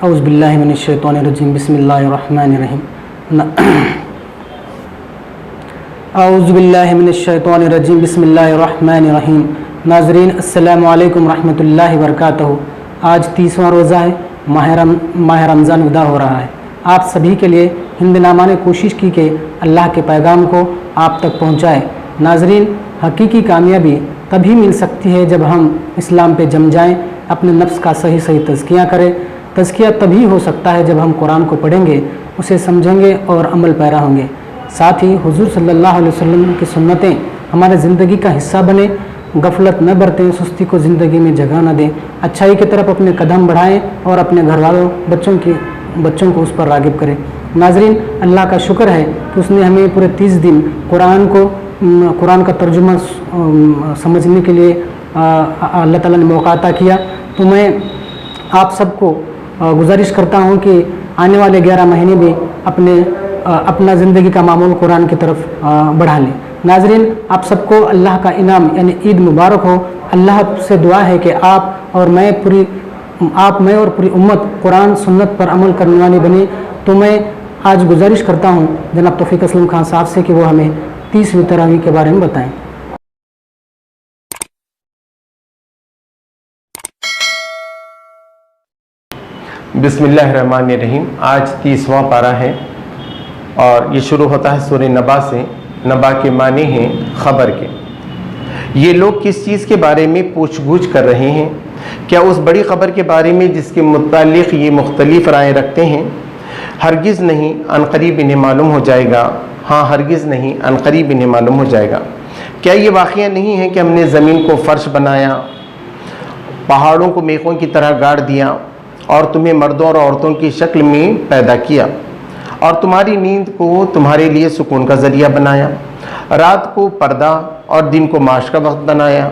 اعوذ باللہ من الشیطان الرجیم بسم اللہ الرحمن الرحیم اعوذ باللہ من الشیطان الرجیم بسم اللہ الرحمن الرحیم۔ ناظرین السلام علیکم ورحمۃ اللہ وبرکاتہ۔ آج 30واں روزہ ہے، ماہ رمضان ودا ہو رہا ہے۔ آپ سبھی کے لیے ہند نامہ نے کوشش کی کہ اللہ کے پیغام کو آپ تک پہنچائے۔ ناظرین، حقیقی کامیابی تبھی مل سکتی ہے جب ہم اسلام پہ جم جائیں، اپنے نفس کا صحیح تزکیہ کریں۔ تزکیہ تبھی ہو سکتا ہے جب ہم قرآن کو پڑھیں گے، اسے سمجھیں گے اور عمل پیرا ہوں گے۔ ساتھ ہی حضور صلی اللہ علیہ وسلم کی سنتیں ہمارے زندگی کا حصہ بنیں، غفلت نہ برتیں، سستی کو زندگی میں جگہ نہ دیں، اچھائی کی طرف اپنے قدم بڑھائیں اور اپنے گھر والوں بچوں کو اس پر راغب کریں۔ ناظرین، اللہ کا شکر ہے کہ اس نے ہمیں پورے 30 دن قرآن کا ترجمہ سمجھنے کے لیے اللہ تعالیٰ نے موقع عطا کیا۔ تو میں آپ سب کو گزارش کرتا ہوں کہ آنے والے 11 مہینے بھی اپنا زندگی کا معمول قرآن کی طرف بڑھا لیں۔ ناظرین، آپ سب کو اللہ کا انعام یعنی عید مبارک ہو۔ اللہ سے دعا ہے کہ آپ میں اور پوری امت قرآن سنت پر عمل کرنے والی بنے۔ تو میں آج گزارش کرتا ہوں جناب توفیق اسلم خان صاحب سے کہ وہ ہمیں 30ویں تراویح کے بارے میں بتائیں۔ بسم اللہ الرحمن الرحیم۔ آج 30واں پارہ ہے اور یہ شروع ہوتا ہے سورہ نبا سے۔ نبا کے معنی ہیں خبر کے۔ یہ لوگ کس چیز کے بارے میں پوچھ گچھ کر رہے ہیں؟ کیا اس بڑی خبر کے بارے میں جس کے متعلق یہ مختلف رائے رکھتے ہیں؟ ہرگز نہیں، عنقریب انہیں معلوم ہو جائے گا۔ ہاں، ہرگز نہیں، عنقریب انہیں معلوم ہو جائے گا۔ کیا یہ واقعہ نہیں ہے کہ ہم نے زمین کو فرش بنایا، پہاڑوں کو میخوں کی طرح گاڑ دیا اور تمہیں مردوں اور عورتوں کی شکل میں پیدا کیا، اور تمہاری نیند کو تمہارے لیے سکون کا ذریعہ بنایا، رات کو پردہ اور دن کو معاش کا وقت بنایا،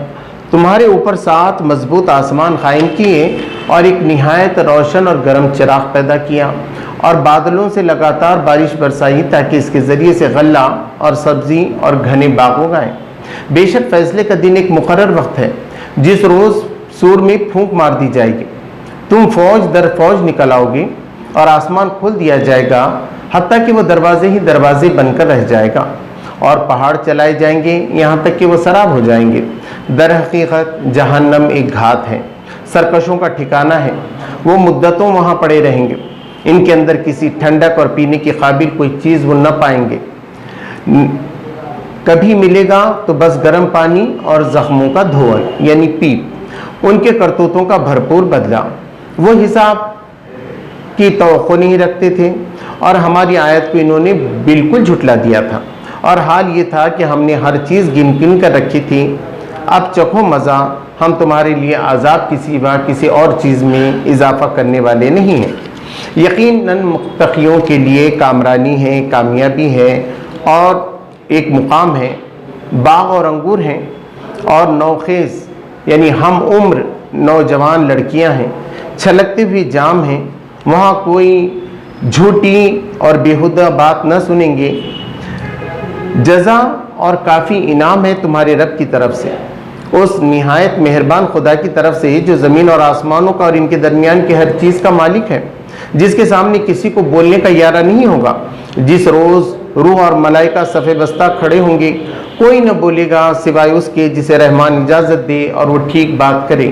تمہارے اوپر 7 مضبوط آسمان قائم کیے اور ایک نہایت روشن اور گرم چراغ پیدا کیا، اور بادلوں سے لگاتار بارش برسائی تاکہ اس کے ذریعے سے غلہ اور سبزی اور گھنے باغ اگائیں۔ بے شک فیصلے کا دن ایک مقرر وقت ہے جس روز سور میں پھونک مار دی جائے گی، تم فوج در فوج نکل آؤ گے اور آسمان کھول دیا جائے گا حتیٰ کہ وہ دروازے ہی دروازے بن کر رہ جائے گا، اور پہاڑ چلائے جائیں گے یہاں تک کہ وہ سراب ہو جائیں گے۔ در حقیقت جہنم ایک گھات ہے، سرکشوں کا ٹھکانہ ہے، وہ مدتوں وہاں پڑے رہیں گے۔ ان کے اندر کسی ٹھنڈک اور پینے کی قابل کوئی چیز وہ نہ پائیں گے، کبھی ملے گا تو بس گرم پانی اور زخموں کا دھوئے یعنی پیپ۔ ان کے کرتوتوں کا بھرپور بدلہ، وہ حساب کی توقع نہیں رکھتے تھے اور ہماری آیت کو انہوں نے بالکل جھٹلا دیا تھا، اور حال یہ تھا کہ ہم نے ہر چیز گن کر رکھی تھی۔ اب چکھو مزہ، ہم تمہارے لیے عذاب کی سوا کسی اور چیز میں اضافہ کرنے والے نہیں ہیں۔ یقیناً متقیوں کے لیے کامرانی ہے، کامیابی ہے اور ایک مقام ہے۔ باغ اور انگور ہیں اور نوخیز یعنی ہم عمر نوجوان لڑکیاں ہیں، چھلکتے ہوئے جام ہیں، وہاں کوئی جھوٹی اور بیہودہ بات نہ سنیں گے۔ جزا اور کافی انعام ہے تمہارے رب کی طرف سے، اس نہایت مہربان خدا کی طرف سے جو زمین اور آسمانوں کا اور ان کے درمیان کی ہر چیز کا مالک ہے، جس کے سامنے کسی کو بولنے کا یارہ نہیں ہوگا۔ جس روز روح اور ملائکہ صف بستہ کھڑے ہوں گے، کوئی نہ بولے گا سوائے اس کے جسے رحمان اجازت دے اور وہ ٹھیک بات کرے۔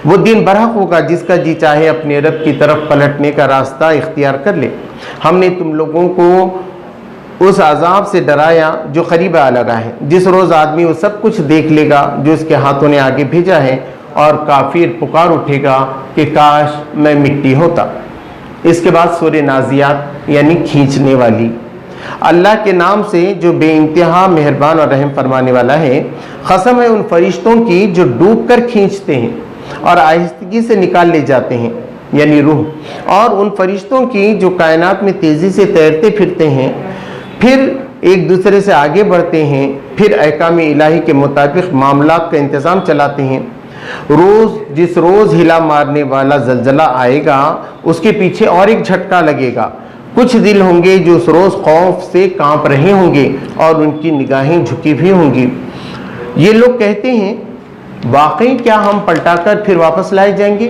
وہ دن برحق ہوگا جس کا جی چاہے اپنے رب کی طرف پلٹنے کا راستہ اختیار کر لے۔ ہم نے تم لوگوں کو اس عذاب سے ڈرایا جو قریب آ لگا ہے، جس روز آدمی وہ سب کچھ دیکھ لے گا جو اس کے ہاتھوں نے آگے بھیجا ہے، اور کافر پکار اٹھے گا کہ کاش میں مٹی ہوتا۔ اس کے بعد سورہ نازیات یعنی کھینچنے والی۔ اللہ کے نام سے جو بے انتہا مہربان اور رحم فرمانے والا ہے۔ قسم ہے ان فرشتوں کی جو ڈوب کر کھینچتے ہیں اور آہستگی سے نکال لے جاتے ہیں یعنی روح، اور ان فرشتوں کی جو کائنات میں تیزی سے تیرتے پھرتے ہیں، پھر ایک دوسرے سے آگے بڑھتے ہیں، پھر احکام الہی کے مطابق معاملات کا انتظام چلاتے ہیں۔ جس روز ہلا مارنے والا زلزلہ آئے گا، اس کے پیچھے اور ایک جھٹکا لگے گا۔ کچھ دل ہوں گے جو اس روز خوف سے کانپ رہے ہوں گے اور ان کی نگاہیں جھکی ہوئی ہوں گی۔ یہ لوگ کہتے ہیں واقعی کیا ہم پلٹا کر پھر واپس لائے جائیں گے؟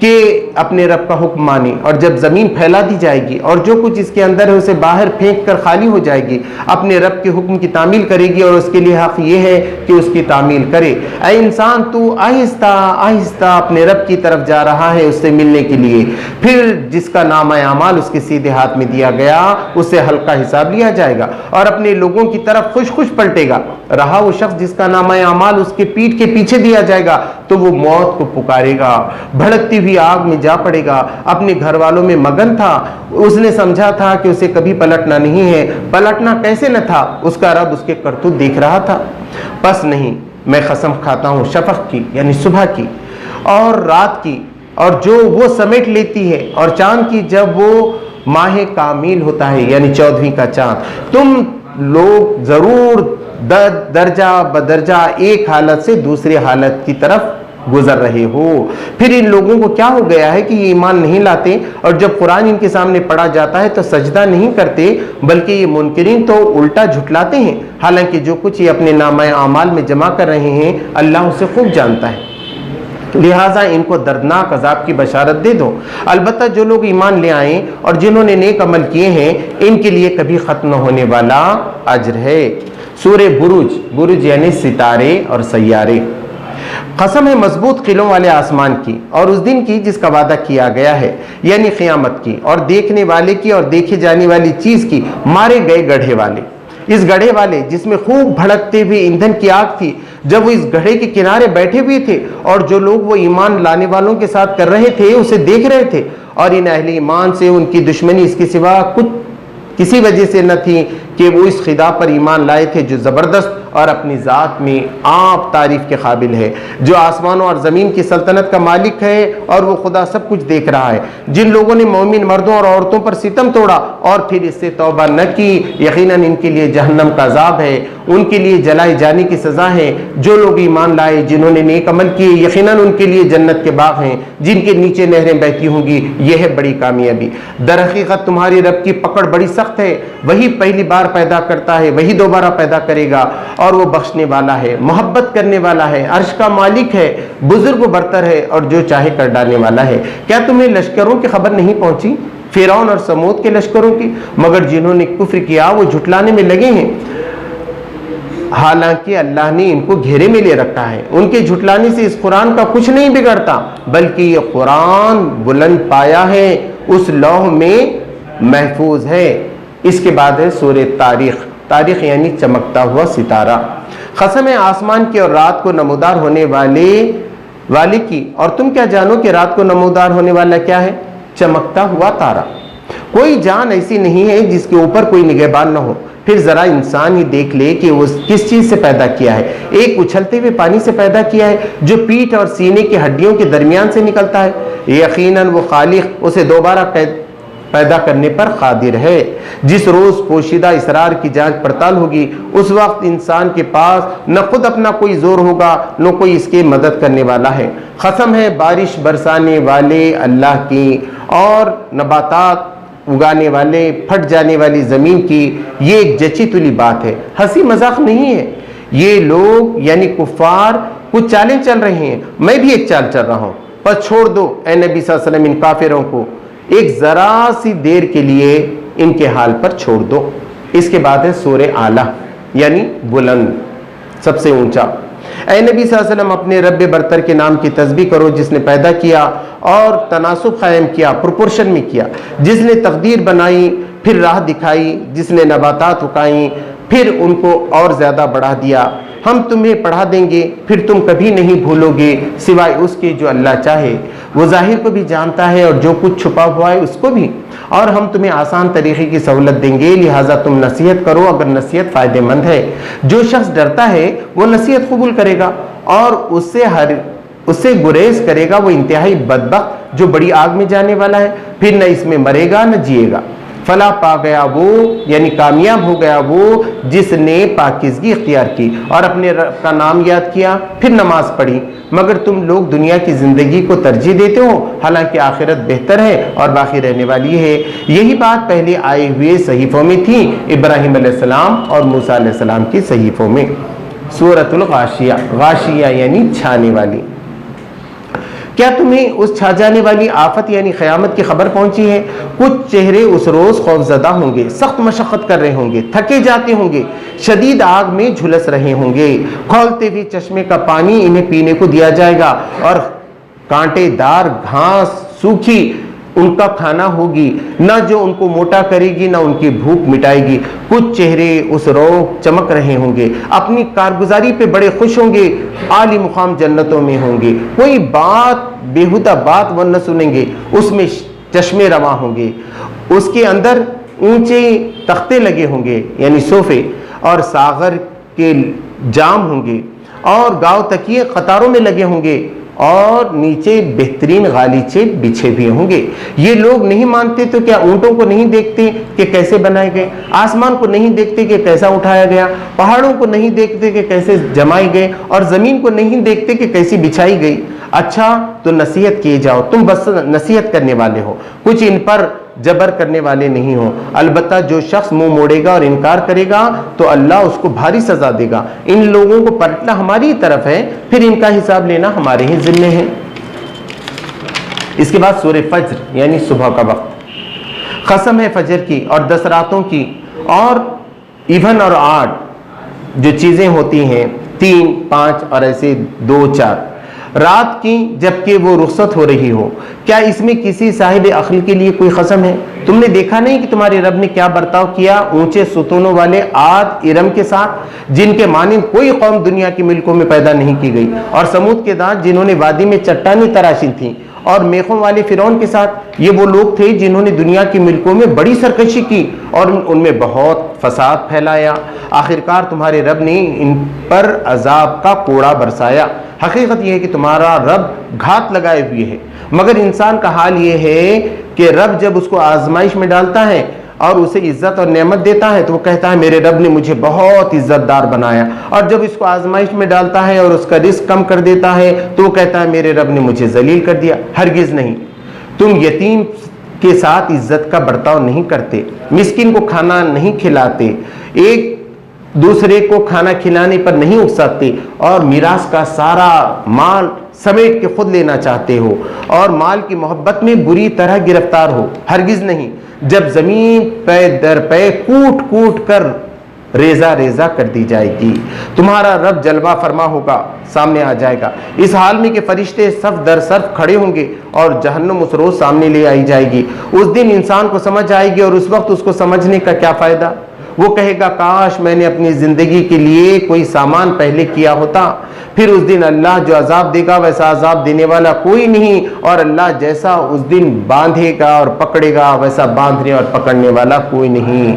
کہ اپنے رب کا حکم مانے، اور جب زمین پھیلا دی جائے گی اور جو کچھ اس کے اندر ہے اسے باہر پھینک کر خالی ہو جائے گی، اپنے رب کے حکم کی تعمیل کرے گی، اور اس کے لیے حق یہ ہے کہ اس کی تعمیل کرے۔ اے انسان، تو آہستہ آہستہ اپنے رب کی طرف جا رہا ہے اس سے ملنے کے لیے، پھر جس کا نامہ اعمال اس کے سیدھے ہاتھ میں دیا گیا اس سے ہلکا حساب لیا جائے گا اور اپنے لوگوں کی طرف خوش خوش پلٹے گا۔ رہا وہ شخص جس کا نامہ اعمال اس کے پیٹھ کے پیچھے دیا جائے گا تو وہ موت کو پکارے گا، بھڑکتی ہوئی آگ میں جا پڑے گا۔ اپنے گھر والوں میں مگن تھا، اس نے سمجھا تھا کہ اسے کبھی پلٹنا نہیں ہے۔ پلٹنا کیسے نہ تھا، اس کا رب اس کے کرتوت دیکھ رہا تھا۔ بس نہیں، میں قسم کھاتا ہوں شفق کی یعنی صبح کی اور رات کی، اور جو وہ سمیٹ لیتی ہے، اور چاند کی جب وہ ماہ کامل ہوتا ہے یعنی 14ویں کا چاند۔ تم لوگ ضرور درجہ بدرجہ ایک حالت سے دوسری حالت کی طرف گزر رہے ہو۔ پھر ان لوگوں کو کیا ہو گیا ہے کہ یہ ایمان نہیں لاتے، اور جب قرآن ان کے سامنے پڑھا جاتا ہے تو سجدہ نہیں کرتے، بلکہ یہ منکرین تو الٹا جھٹلاتے ہیں، حالانکہ جو کچھ یہ اپنے نامہ اعمال میں جمع کر رہے ہیں اللہ اسے خوب جانتا ہے۔ لہٰذا ان کو دردناک عذاب کی بشارت دے دو۔ البتہ جو لوگ ایمان لے آئیں اور جنہوں نے نیک عمل کیے ہیں ان کے لیے کبھی ختم نہ ہونے والا اجر ہے۔ سورہ بروج، بروج یعنی ستارے اور سیارے۔ قسم ہے مضبوط قلعوں والے آسمان کی اور اس دن کی جس کا وعدہ کیا گیا ہے، یعنی قیامت کی، اور دیکھنے والے کی اور دیکھے جانے والی چیز کی، مارے گئے گڑھے والے، اس گڑھے والے جس میں خوب بھڑکتے ہوئے ایندھن کی آگ تھی، جب وہ اس گڑھے کے کنارے بیٹھے ہوئے تھے اور جو لوگ وہ ایمان لانے والوں کے ساتھ کر رہے تھے اسے دیکھ رہے تھے، اور ان اہل ایمان سے ان کی دشمنی اس کے سوا کسی وجہ سے نہ تھی کہ وہ اس خدا پر ایمان لائے تھے جو زبردست اور اپنی ذات میں آپ تعریف کے قابل ہے، جو آسمانوں اور زمین کی سلطنت کا مالک ہے، اور وہ خدا سب کچھ دیکھ رہا ہے۔ جن لوگوں نے مومن مردوں اور عورتوں پر ستم توڑا اور پھر اس سے توبہ نہ کی، یقیناً ان کے لیے جہنم کا عذاب ہے، ان کے لیے جلائے جانے کی سزا ہے۔ جو لوگ ایمان لائے جنہوں نے نیک عمل کیے، یقیناً ان کے لیے جنت کے باغ ہیں جن کے نیچے نہریں بہتی ہوں گی، یہ ہے بڑی کامیابی۔ در حقیقت تمہاری رب کی پکڑ بڑی سخت ہے، وہی پہلی بار پیدا کرتا ہے، وہی دوبارہ پیدا کرے گا، اور وہ بخشنے والا ہے، محبت کرنے والا ہے، عرش کا مالک ہے، بزرگ و برتر ہے، اور جو چاہے کر ڈالنے والا ہے۔ کیا تمہیں لشکروں کی خبر نہیں پہنچی، فرعون اور سمود کے لشکروں کی؟ مگر جنہوں نے کفر کیا وہ جھٹلانے میں لگے ہیں، حالانکہ اللہ نے ان کو گھیرے میں لے رکھا ہے۔ ان کے جھٹلانے سے اس قرآن کا کچھ نہیں بگڑتا، بلکہ یہ قرآن بلند پایا ہے، اس لوح میں محفوظ ہے۔ اس کے بعد ہے سورہ تاریخ، تاریخ یعنی چمکتا ہوا ستارہ۔ قسم ہے آسمان کی اور رات کو نمودار ہونے والے کی، اور تم کیا جانو کہ رات کو نمودار ہونے والا کیا ہے؟ چمکتا ہوا تارا۔ کوئی جان ایسی نہیں ہے جس کے اوپر کوئی نگہبان نہ ہو۔ پھر ذرا انسان ہی دیکھ لے کہ وہ کس چیز سے پیدا کیا ہے۔ ایک اچھلتے ہوئے پانی سے پیدا کیا ہے جو پیٹھ اور سینے کی ہڈیوں کے درمیان سے نکلتا ہے۔ یقیناً وہ خالق اسے دوبارہ پیدا کرنے پر قادر ہے۔ جس روز پوشیدہ اسرار کی جانچ پڑتال ہوگی اس وقت انسان کے پاس نہ خود اپنا کوئی زور ہوگا نہ کوئی اس کی مدد کرنے والا ہے۔ قسم ہے بارش برسانے والے اللہ کی اور نباتات اگانے والے، پھٹ جانے والی زمین کی، یہ ایک جچی تلی بات ہے، ہنسی مذاق نہیں ہے۔ یہ لوگ یعنی کفار کچھ چالیں چل رہے ہیں، میں بھی ایک چال چل رہا ہوں، پر چھوڑ دو اے نبی صلی اللہ علیہ وسلم ان کافروں کو، ایک ذرا سی دیر کے لیے ان کے حال پر چھوڑ دو۔ اس کے بعد ہے سورہ اعلیٰ یعنی بلند، سب سے اونچا۔ اے نبی صلی اللہ علیہ وسلم اپنے رب برتر کے نام کی تسبیح کرو جس نے پیدا کیا اور تناسب قائم کیا، پروپورشن میں کیا، جس نے تقدیر بنائی پھر راہ دکھائی، جس نے نباتات اگائیں پھر ان کو اور زیادہ بڑھا دیا۔ ہم تمہیں پڑھا دیں گے پھر تم کبھی نہیں بھولو گے سوائے اس کے جو اللہ چاہے۔ وہ ظاہر کو بھی جانتا ہے اور جو کچھ چھپا ہوا ہے اس کو بھی، اور ہم تمہیں آسان طریقے کی سہولت دیں گے، لہٰذا تم نصیحت کرو اگر نصیحت فائدہ مند ہے۔ جو شخص ڈرتا ہے وہ نصیحت قبول کرے گا اور اس سے گریز کرے گا وہ انتہائی بدبخت جو بڑی آگ میں جانے والا ہے، پھر نہ اس میں مرے گا نہ جیے گا۔ فلاح پا گیا وہ یعنی کامیاب ہو گیا وہ جس نے پاکیزگی اختیار کی اور اپنے رب کا نام یاد کیا پھر نماز پڑھی۔ مگر تم لوگ دنیا کی زندگی کو ترجیح دیتے ہو حالانکہ آخرت بہتر ہے اور باقی رہنے والی ہے۔ یہی بات پہلے آئے ہوئے صحیفوں میں تھی، ابراہیم علیہ السلام اور موسیٰ علیہ السلام کی صحیفوں میں۔ سورۃ الغاشیہ، غاشیہ یعنی چھانے والی۔ کیا تمہیں اس چھا جانے والی آفت یعنی قیامت کی خبر پہنچی ہے؟ کچھ چہرے اس روز خوفزدہ ہوں گے، سخت مشقت کر رہے ہوں گے، تھکے جاتے ہوں گے، شدید آگ میں جھلس رہے ہوں گے، کھولتے ہوئے چشمے کا پانی انہیں پینے کو دیا جائے گا، اور کانٹے دار گھاس سوکھی ان کا کھانا ہوگی، نہ جو ان کو موٹا کرے گی نہ ان کی بھوک مٹائے گی۔ کچھ چہرے اس روز چمک رہے ہوں گے، اپنی کارگزاری پہ بڑے خوش ہوں گے، عالی مقام جنتوں میں ہوں گے، کوئی بات بیہودہ بات وہ نہ سنیں گے، اس میں چشمے رواں ہوں گے، اس کے اندر اونچے تختے لگے ہوں گے یعنی صوفے، اور ساغر کے جام ہوں گے، اور گاؤ تکیے قطاروں میں لگے ہوں گے، اور نیچے بہترین غالیچے بچھے بھی ہوں گے۔ یہ لوگ نہیں مانتے تو کیا اونٹوں کو نہیں دیکھتے کہ کیسے بنائے گئے، آسمان کو نہیں دیکھتے کہ کیسا اٹھایا گیا، پہاڑوں کو نہیں دیکھتے کہ کیسے جمائے گئے، اور زمین کو نہیں دیکھتے کہ کیسی بچھائی گئی؟ اچھا تو نصیحت کیے جاؤ، تم بس نصیحت کرنے والے ہو، کچھ ان پر جبر کرنے والے نہیں ہو۔ البتہ جو شخص منہ موڑے گا اور انکار کرے گا تو اللہ اس کو بھاری سزا دے گا۔ ان لوگوں کو پلٹنا ہماری طرف ہے، پھر ان کا حساب لینا ہمارے ہی ذمے ہے۔ اس کے بعد سورہ فجر یعنی صبح کا وقت، قسم ہے فجر کی اور 10 راتوں کی، اور ایون اور آڈ جو چیزیں ہوتی ہیں 3 5 اور ایسے 2 4 رات کی جبکہ وہ رخصت ہو رہی ہو، کیا اس میں کسی صاحب عقل کے لیے کوئی قسم ہے؟ تم نے دیکھا نہیں کہ تمہارے رب نے کیا برتاؤ کیا اونچے ستونوں والے عاد ارم کے ساتھ، جن کے مانند کوئی قوم دنیا کے ملکوں میں پیدا نہیں کی گئی، اور سمود کے دانت جنہوں نے وادی میں چٹانیں تراشی تھیں، اور میخوں والے فرعون کے ساتھ، یہ وہ لوگ تھے جنہوں نے دنیا کے ملکوں میں بڑی سرکشی کی اور ان میں بہت فساد پھیلایا، آخرکار تمہارے رب نے ان پر عذاب کا کوڑا برسایا۔ حقیقت یہ ہے کہ تمہارا رب گھات لگائے ہوئے ہے، مگر انسان کا حال یہ ہے کہ رب جب اس کو آزمائش میں ڈالتا ہے اور اسے عزت اور نعمت دیتا ہے تو وہ کہتا ہے میرے رب نے مجھے بہت عزت دار بنایا، اور جب اس کو آزمائش میں ڈالتا ہے اور اس کا رزق کم کر دیتا ہے تو وہ کہتا ہے میرے رب نے مجھے ذلیل کر دیا۔ ہرگز نہیں، تم یتیم کے ساتھ عزت کا برتاؤ نہیں کرتے، مسکین کو کھانا نہیں کھلاتے، ایک دوسرے کو کھانا کھلانے پر نہیں اکساتے، اور میراث کا سارا مال سمیٹ کے خود لینا چاہتے ہو، اور مال کی محبت میں بری طرح گرفتار ہو۔ ہرگز نہیں، جب زمین پے در پے کوٹ کوٹ کر ریزہ ریزہ کر دی جائے گی، تمہارا رب جلوہ فرما ہوگا، سامنے آ جائے گا، اس حال میں کہ فرشتے صف در صف کھڑے ہوں گے، اور جہنم اس روز سامنے لے آئی جائے گی۔ اس دن انسان کو سمجھ آئے گی، اور اس وقت اس کو سمجھنے کا کیا فائدہ؟ وہ کہے گا کاش میں نے اپنی زندگی کے لیے کوئی سامان پہلے کیا ہوتا۔ پھر اس دن اللہ جو عذاب دے گا ویسا عذاب دینے والا کوئی نہیں، اور اللہ جیسا اس دن باندھے گا اور پکڑے گا ویسا باندھنے اور پکڑنے والا کوئی نہیں۔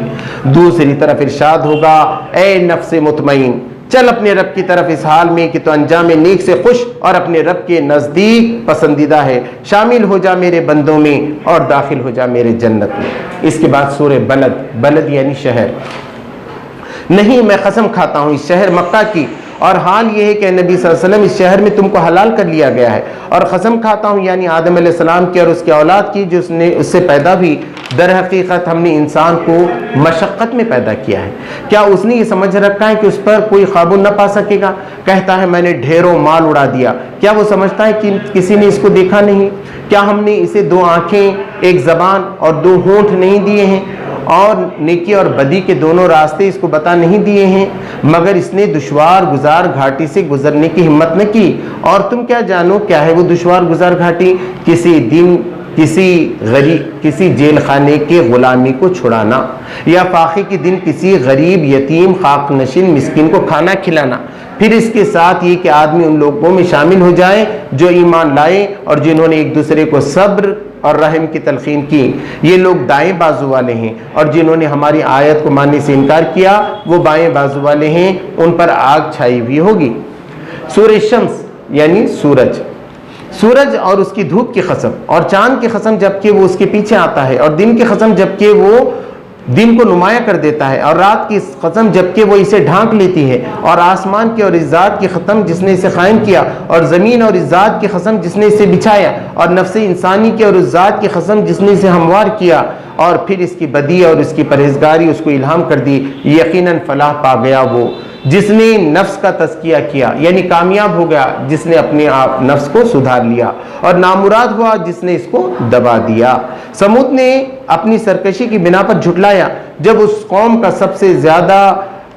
دوسری طرف ارشاد ہوگا اے نفس مطمئن، چل اپنے رب کی طرف اس حال میں کہ تو انجام نیک سے خوش اور اپنے رب کے نزدیک پسندیدہ ہے، شامل ہو جا میرے بندوں میں اور داخل ہو جا میرے جنت میں۔ اس کے بعد سورہ بلد، بلد یعنی شہر، نہیں میں قسم کھاتا ہوں اس شہر مکہ کی، اور حال یہ ہے کہ نبی صلی اللہ علیہ وسلم اس شہر میں تم کو حلال کر لیا گیا ہے، اور قسم کھاتا ہوں یعنی آدم علیہ السلام کی اور اس کی اولاد کی جو اس سے پیدا ہوئی، در حقیقت ہم نے انسان کو مشقت میں پیدا کیا ہے۔ کیا اس نے یہ سمجھ رکھا ہے کہ اس پر کوئی قابو نہ پا سکے گا؟ کہتا ہے میں نے ڈھیروں مال اڑا دیا، کیا وہ سمجھتا ہے کہ کسی نے اس کو دیکھا نہیں؟ کیا ہم نے اسے 2 آنکھیں، 1 زبان اور 2 ہونٹ نہیں دیے ہیں، اور نیکی اور بدی کے دونوں راستے اس کو بتا نہیں دیے ہیں؟ مگر اس نے دشوار گزار گھاٹی سے گزرنے کی ہمت نہ کی، اور تم کیا جانو کیا ہے وہ دشوار گزار گھاٹی؟ کسی دن کسی جیل خانے کے غلامی کو چھڑانا، یا فاقے کے دن کسی غریب یتیم خاک نشین مسکین کو کھانا کھلانا، پھر اس کے ساتھ یہ کہ آدمی ان لوگوں میں شامل ہو جائے جو ایمان لائے اور جنہوں نے ایک دوسرے کو صبر اور رحم کی تلقین کی۔ یہ لوگ دائیں بازو والے ہیں، اور جنہوں نے ہماری آیت کو ماننے سے انکار کیا وہ بائیں بازو والے ہیں، ان پر آگ چھائی ہوئی ہوگی۔ سورہ شمس یعنی سورج، سورج اور اس کی دھوپ کی قسم، اور چاند کی قسم جبکہ وہ اس کے پیچھے آتا ہے، اور دن کی قسم جبکہ وہ دن کو نمایاں کر دیتا ہے، اور رات کی قسم جبکہ وہ اسے ڈھانک لیتی ہے، اور آسمان کی اور اس ذات کی قسم جس نے اسے قائم کیا، اور زمین اور اس ذات کی قسم جس نے اسے بچھایا، اور نفس انسانی کی اور اس ذات کی قسم جس نے اسے ہموار کیا، اور پھر اس کی بدی اور اس کی پرہیزگاری اس کو الہام کر دی، یقیناً فلاح پا گیا وہ جس نے نفس کا تزکیہ کیا، یعنی کامیاب ہو گیا جس نے اپنے آپ نفس کو سدھار لیا، اور نامراد ہوا جس نے اس کو دبا دیا۔ سمود نے اپنی سرکشی کی بنا پر جھٹلایا، جب اس قوم کا سب سے زیادہ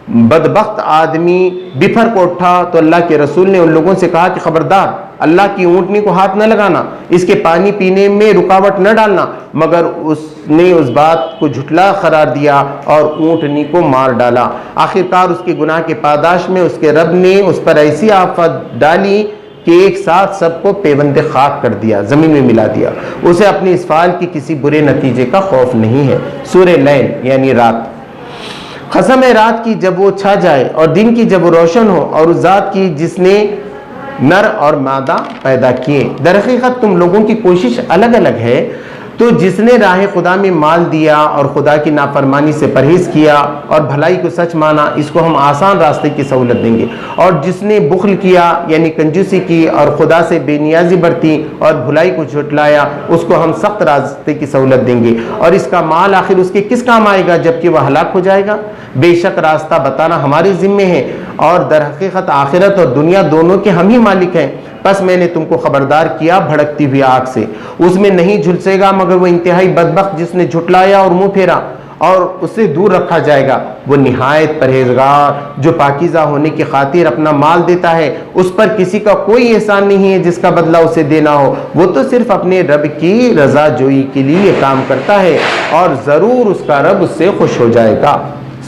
بدبخت آدمی بفر کو اٹھا تو اللہ کے رسول نے ان لوگوں سے کہا کہ خبردار، اللہ کی اونٹنی کو ہاتھ نہ لگانا، اس کے پانی پینے میں رکاوٹ نہ ڈالنا، مگر اس نے اس بات کو جھٹلا قرار دیا اور اونٹنی کو مار ڈالا۔ آخرکار اس کے گناہ کے پاداش میں اس کے رب نے اس پر ایسی آفت ڈالی کہ ایک ساتھ سب کو پیوند خاک کر دیا، زمین میں ملا دیا۔ اسے اپنے اس فعل کی کسی برے نتیجے کا خوف نہیں ہے۔ سورہ لیل یعنی رات۔ قسم ہے رات کی جب وہ چھا جائے اور دن کی جب وہ روشن ہو، اور اس ذات کی جس نے نر اور مادہ پیدا کیے۔ در حقیقت تم لوگوں کی کوشش الگ الگ ہے، تو جس نے راہ خدا میں مال دیا اور خدا کی نافرمانی سے پرہیز کیا اور بھلائی کو سچ مانا، اس کو ہم آسان راستے کی سہولت دیں گے، اور جس نے بخل کیا یعنی کنجوسی کی اور خدا سے بے نیازی برتی اور بھلائی کو جھٹلایا، اس کو ہم سخت راستے کی سہولت دیں گے، اور اس کا مال آخر اس کے کس کام آئے گا جبکہ وہ ہلاک ہو جائے گا۔ بے شک راستہ بتانا ہمارے ذمے ہے، اور در حقیقت آخرت اور دنیا دونوں کے ہم ہی مالک ہیں۔ پس میں نے تم کو خبردار کیا بھڑکتی ہوئی آگ سے، اس میں نہیں جھلسے گا مگر وہ انتہائی بدبخت جس نے جھٹلایا اور منہ پھیرا، اور اس سے دور رکھا جائے گا وہ نہایت پرہیزگار جو پاکیزہ ہونے کی خاطر اپنا مال دیتا ہے، اس پر کسی کا کوئی احسان نہیں ہے جس کا بدلہ اسے دینا ہو، وہ تو صرف اپنے رب کی رضا جوئی کے لیے یہ کام کرتا ہے، اور ضرور اس کا رب اس سے خوش ہو جائے گا۔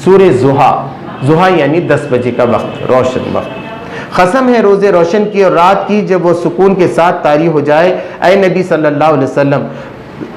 سورہ ضحیٰ، ضحیٰ یعنی 10 بجے کا وقت، روشن وقت۔ قسم ہے روز روشن کی اور رات کی جب وہ سکون کے ساتھ طاری ہو جائے، اے نبی صلی اللہ علیہ وسلم،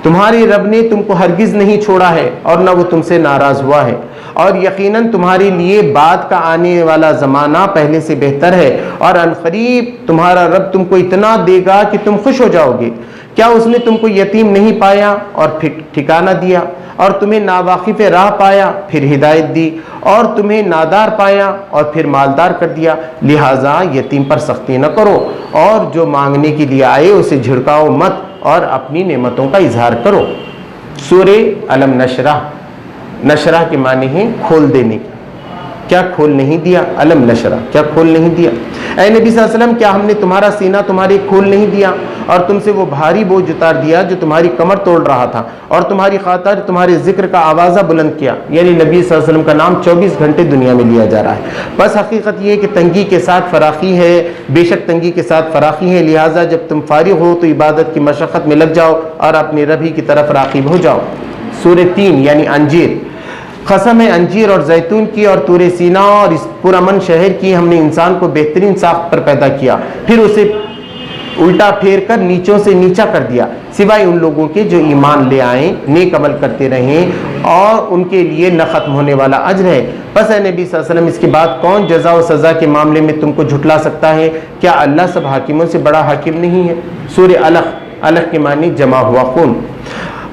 تمہارے رب نے تم کو ہرگز نہیں چھوڑا ہے اور نہ وہ تم سے ناراض ہوا ہے، اور یقیناً تمہارے لیے بعد کا آنے والا زمانہ پہلے سے بہتر ہے، اور عنقریب تمہارا رب تم کو اتنا دے گا کہ تم خوش ہو جاؤ گے۔ کیا اس نے تم کو یتیم نہیں پایا اور پھر ٹھکانہ دیا، اور تمہیں ناواقف راہ پایا پھر ہدایت دی، اور تمہیں نادار پایا اور پھر مالدار کر دیا؟ لہٰذا یتیم پر سختی نہ کرو، اور جو مانگنے کے لیے آئے اسے جھڑکاؤ مت، اور اپنی نعمتوں کا اظہار کرو۔ سورہ علم نشرح، نشرح کے معنی ہیں کھول دینے کی۔ کیا کھول نہیں دیا؟ علم نشرح، کیا کھول نہیں دیا؟ اے نبی صلی اللہ علیہ وسلم، کیا ہم نے تمہارا سینہ تمہارے کھول نہیں دیا، اور تم سے وہ بھاری بوجھ اتار دیا جو تمہاری کمر توڑ رہا تھا، اور تمہاری خاطر تمہارے ذکر کا آوازہ بلند کیا؟ یعنی نبی صلی اللہ علیہ وسلم کا نام 24 گھنٹے دنیا میں لیا جا رہا ہے۔ بس حقیقت یہ ہے کہ تنگی کے ساتھ فراخی ہے، بے شک تنگی کے ساتھ فراخی ہے، لہٰذا جب تم فارغ ہو تو عبادت کی مشقت میں لگ جاؤ اور اپنے رب ہی کی طرف راغب ہو جاؤ۔ سورہ 3 یعنی انجیر۔ قسم ہے انجیر اور زیتون کی اور طور سینا اور اس پرامن شہر کی، ہم نے انسان کو بہترین ساخت پر پیدا کیا، پھر اسے الٹا پھیر کر نیچوں سے نیچا کر دیا، سوائے ان لوگوں کے جو ایمان لے آئیں، نیک عمل کرتے رہیں، اور ان کے لیے نہ ختم ہونے والا اجر ہے۔ پس اے نبی صلی اللہ علیہ وسلم، اس کے بعد کون جزا و سزا کے معاملے میں تم کو جھٹلا سکتا ہے؟ کیا اللہ سب حاکموں سے بڑا حاکم نہیں ہے؟ سورہ علق، علق کے معنی جمع ہوا خون۔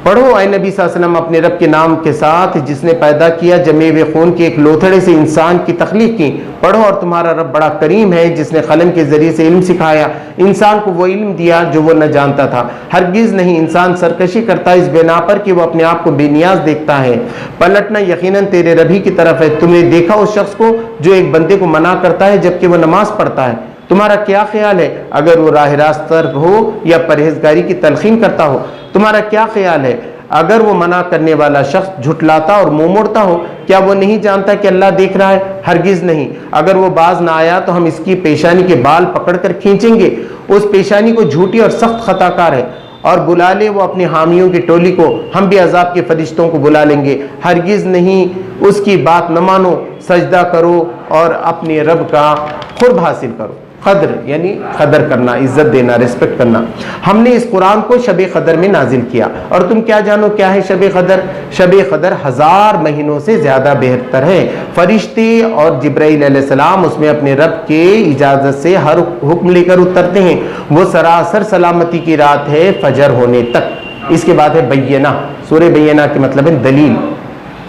پڑھو اے نبی صلی اللہ علیہ وسلم اپنے رب کے نام کے ساتھ جس نے پیدا کیا جمے ہوئے خون کے ایک لوتھڑے سے انسان کی تخلیق کی۔ پڑھو اور تمہارا رب بڑا کریم ہے جس نے قلم کے ذریعے سے علم سکھایا، انسان کو وہ علم دیا جو وہ نہ جانتا تھا۔ ہرگز نہیں انسان سرکشی کرتا اس بنا پر کہ وہ اپنے آپ کو بے نیاز دیکھتا ہے، پلٹنا یقیناً تیرے رب ہی کی طرف ہے۔ تم نے دیکھا اس شخص کو جو ایک بندے کو منع کرتا ہے جبکہ وہ نماز پڑھتا ہے؟ تمہارا کیا خیال ہے اگر وہ راہ راست ہو یا پرہیزگاری کی تلقین کرتا ہو؟ تمہارا کیا خیال ہے اگر وہ منع کرنے والا شخص جھٹلاتا اور منہ موڑتا ہو؟ کیا وہ نہیں جانتا کہ اللہ دیکھ رہا ہے؟ ہرگز نہیں۔ اگر وہ باز نہ آیا تو ہم اس کی پیشانی کے بال پکڑ کر کھینچیں گے، اس پیشانی کو جھوٹی اور سخت خطا کار ہے، اور بلا لے وہ اپنے حامیوں کی ٹولی کو، ہم بھی عذاب کے فرشتوں کو بلا لیں گے۔ ہرگز نہیں اس کی بات نہ مانو، سجدہ کرو اور اپنے رب کا قرب حاصل کرو۔ قدر یعنی قدر کرنا، عزت دینا، ریسپیکٹ کرنا۔ ہم نے اس قرآن کو شب قدر میں نازل کیا، اور تم کیا جانو کیا ہے شب قدر؟ شب قدر 1000 مہینوں سے زیادہ بہتر ہے۔ فرشتے اور جبرائیل علیہ السلام اس میں اپنے رب کے اجازت سے ہر حکم لے کر اترتے ہیں۔ وہ سراسر سلامتی کی رات ہے فجر ہونے تک۔ اس کے بعد ہے بینہ۔ سورہ بینہ کے مطلب ہے دلیل،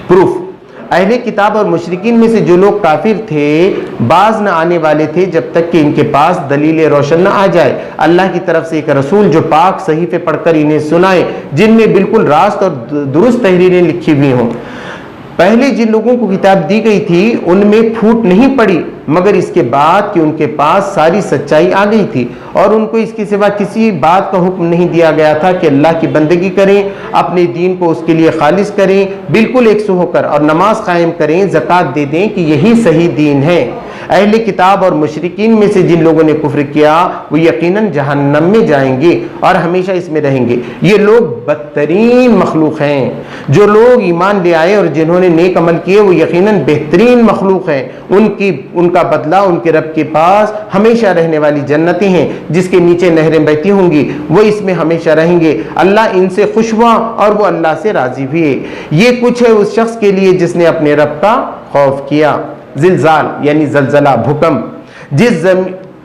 پروف۔ اہل کتاب اور مشرکین میں سے جو لوگ کافر تھے باز نہ آنے والے تھے جب تک کہ ان کے پاس دلیل روشن نہ آ جائے، اللہ کی طرف سے ایک رسول جو پاک صحیفے پڑھ کر انہیں سنائے جن میں بالکل راست اور درست تحریریں لکھی ہوئی ہوں۔ پہلے جن لوگوں کو کتاب دی گئی تھی ان میں پھوٹ نہیں پڑی مگر اس کے بعد کہ ان کے پاس ساری سچائی آ گئی تھی اور ان کو اس کے سوا کسی بات کا حکم نہیں دیا گیا تھا کہ اللہ کی بندگی کریں، اپنے دین کو اس کے لیے خالص کریں، بالکل یکسو ہو کر، اور نماز قائم کریں، زکوٰۃ دے دیں کہ یہی صحیح دین ہے۔ اہل کتاب اور مشرکین میں سے جن لوگوں نے کفر کیا وہ یقیناً جہنم میں جائیں گے اور ہمیشہ اس میں رہیں گے۔ یہ لوگ بدترین مخلوق ہیں۔ جو لوگ ایمان لے آئے اور جنہوں نے نیک عمل کیے وہ یقیناً بہترین مخلوق ہیں۔ ان کا بدلہ ان کے رب کے پاس ہمیشہ رہنے والی جنتیں ہیں جس کے نیچے نہریں بہتی ہوں گی، وہ اس میں ہمیشہ رہیں گے۔ اللہ ان سے خوش ہوا اور وہ اللہ سے راضی ہوئے۔ یہ کچھ ہے اس شخص کے لیے جس نے اپنے رب کا خوف کیا۔ زلزال یعنی زلزلہ، بھوکمپ،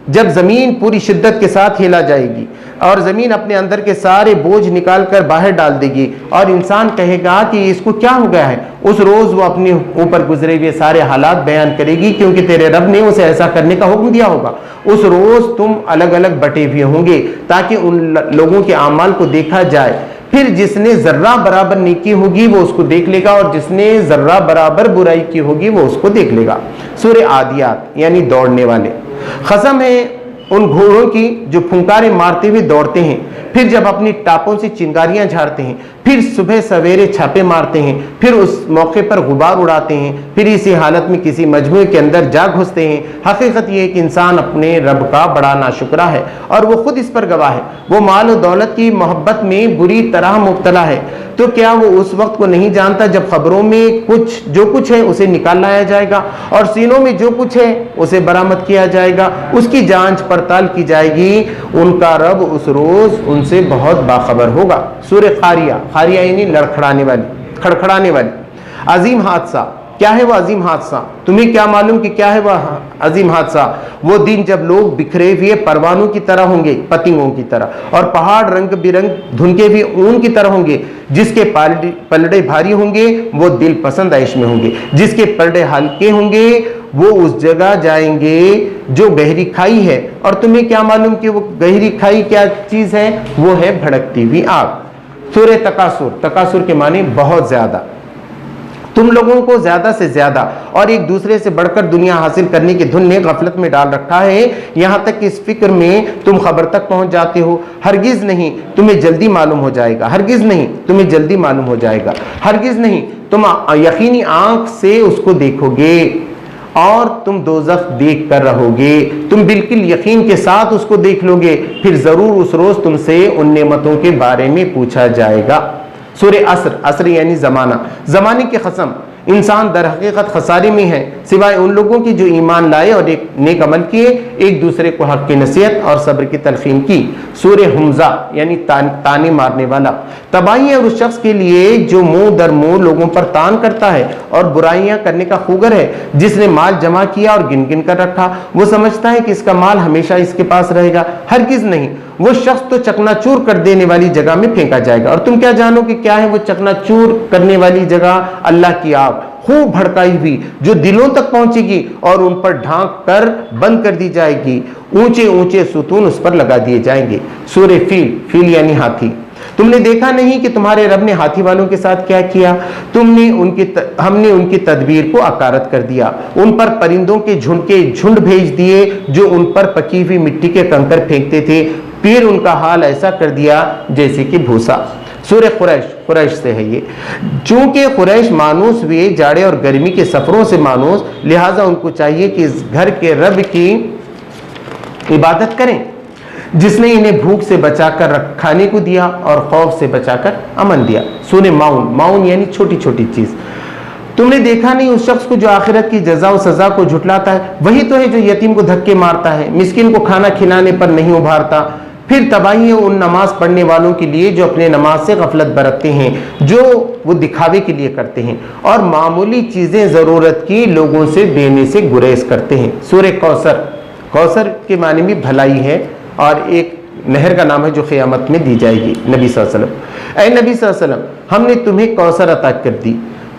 جب زمین پوری شدت کے ساتھ ہلا جائے گی اور زمین اپنے اندر کے سارے بوجھ نکال کر باہر ڈال دے گی اور انسان کہے گا کہ اس کو کیا ہو گیا ہے، اس روز وہ اپنے اوپر گزرے ہوئے سارے حالات بیان کرے گی کیونکہ تیرے رب نے اسے ایسا کرنے کا حکم دیا ہوگا۔ اس روز تم الگ الگ بٹے ہوئے ہوں گے تاکہ ان لوگوں کے اعمال کو دیکھا جائے۔ پھر جس نے ذرہ برابر نیکی ہوگی وہ اس کو دیکھ لے گا اور جس نے ذرہ برابر برائی کی ہوگی وہ اس کو دیکھ لے گا۔ سورہ عادیات یعنی دوڑنے والے، قسم ہے ان گھوڑوں کی جو پھنکاریں مارتے ہوئے دوڑتے ہیں، پھر جب اپنی ٹاپوں سے چنگاریاں جھاڑتے ہیں، پھر صبح سویرے چھاپے مارتے ہیں، پھر اس موقع پر غبار اڑاتے ہیں، پھر اسی حالت میں کسی مجموعے کے اندر جا گھستے ہیں۔ حقیقت یہ ہے کہ انسان اپنے رب کا بڑا ناشکرا ہے اور وہ خود اس پر گواہ ہے۔ وہ مال و دولت کی محبت میں بری طرح مبتلا ہے، تو کیا وہ اس وقت کو نہیں جانتا جب خبروں میں جو کچھ ہے اسے نکال لایا جائے گا اور سینوں میں جو کچھ ہے اسے برآمد کیا جائے گا، اس کی جانچ پڑتال کی جائے گی۔ ان کا رب اس روز ان سے بہت باخبر ہوگا۔ سورہ قاریہ، قاریہ یعنی لڑکھڑانے والی، کھڑکھڑانے والی۔ عظیم حادثہ، کیا ہے وہ عظیم حادثہ؟ تمہیں کیا معلوم کہ کیا ہے وہ عظیم حادثہ؟ وہ دن جب لوگ بکھرے ہوئے پروانوں کی طرح ہوں گے، پتنگوں کی طرح، اور پہاڑ رنگ برنگ دھنکے ہوئے اون کی طرح ہوں گے۔ جس کے پلڑے بھاری ہوں گے وہ دل پسند عیش میں ہوں گے، جس کے پلڑے ہلکے ہوں گے وہ اس جگہ جائیں گے جو گہری کھائی ہے۔ اور تمہیں کیا معلوم کہ وہ گہری کھائی کیا چیز ہے؟ وہ ہے بھڑکتی ہوئی آگ۔ سورہ تکاثر، تکاثر کے معنی بہت زیادہ، تم لوگوں کو زیادہ سے زیادہ اور ایک دوسرے سے بڑھ کر دنیا حاصل کرنے کی دھن نے غفلت میں ڈال رکھا ہے، یہاں تک کہ اس فکر میں تم خبر تک پہنچ جاتے ہو۔ ہرگز نہیں تمہیں جلدی معلوم ہو جائے گا، ہرگز نہیں تمہیں جلدی معلوم ہو جائے گا، ہرگز نہیں تم یقینی آنکھ سے اس کو دیکھو گے اور تم دوزخ دیکھ کر رہو گے، تم بالکل یقین کے ساتھ اس کو دیکھ لو گے، پھر ضرور اس روز تم سے ان نعمتوں کے بارے میں پوچھا جائے گا۔ سورہ عصر، عصر یعنی زمانہ، زمانے کی قسم، انسان در حقیقت خسارے میں ہے سوائے ان لوگوں کی جو ایمان لائے اور ایک نیک عمل کیے، ایک دوسرے کو حق کی نصیحت اور صبر کی تلقین کی۔ سورہ حمزہ یعنی تانے مارنے والا، تباہی ہے اس شخص کے لیے جو منہ در منہ لوگوں پر تان کرتا ہے اور برائیاں کرنے کا خوگر ہے، جس نے مال جمع کیا اور گن گن کر رکھا، وہ سمجھتا ہے کہ اس کا مال ہمیشہ اس کے پاس رہے گا، ہرگز نہیں، وہ شخص تو چکنا چور کر دینے والی جگہ میں پھینکا جائے گا۔ اور تم کیا جانو کہ کیا ہے وہ چکنا چور کرنے والی جگہ؟ اللہ کی آگ، خوب بھڑکائی ہوئی، جو دلوں تک پہنچے گی اور ان پر ڈھانک کر بند کر دی جائے گی، اونچے اونچے ستون اس پر لگا دیے جائیں گے۔ سورہ فیل، فیل یعنی ہاتھی، تم نے دیکھا نہیں کہ تمہارے رب نے ہاتھی والوں کے ساتھ کیا کیا؟ ہم نے ان کی تدبیر کو اکارت کر دیا، ان پر پرندوں کے جھنڈ بھیج دیے جو ان پر پکی ہوئی مٹی کے کنکر پھینکتے تھے، پھر ان کا حال ایسا کر دیا جیسے کہ بھوسا۔ سورہ قریش، قریش سے ہے یہ، چونکہ قریش مانوس ہوئے جاڑے اور گرمی کے سفروں سے مانوس، لہٰذا ان کو چاہیے کہ اس گھر کے رب کی عبادت کریں جس نے انہیں بھوک سے بچا کر کھانے کو دیا اور خوف سے بچا کر امن دیا۔ سورہ ماؤن، ماؤن یعنی چھوٹی چھوٹی چیز، تم نے دیکھا نہیں اس شخص کو جو آخرت کی جزا و سزا کو جھٹلاتا ہے؟ وہی تو ہے جو یتیم کو دھکے مارتا ہے، مسکین کو کھانا کھلانے پر نہیں ابھارتا۔ پھر تباہی ہے ان نماز پڑھنے والوں کے لیے جو اپنے نماز سے غفلت برتتے ہیں، جو وہ دکھاوے کے لیے کرتے ہیں اور معمولی چیزیں ضرورت کی لوگوں سے دینے سے گریز کرتے ہیں۔ سورہ کوثر، کوثر کے معنی بھی بھلائی ہے اور ایک نہر کا نام ہے جو قیامت میں دی جائے گی۔ نبی صلی اللہ علیہ وسلم، اے نبی صلی اللہ علیہ وسلم، ہم نے تمہیں کوثر عطا کر دی،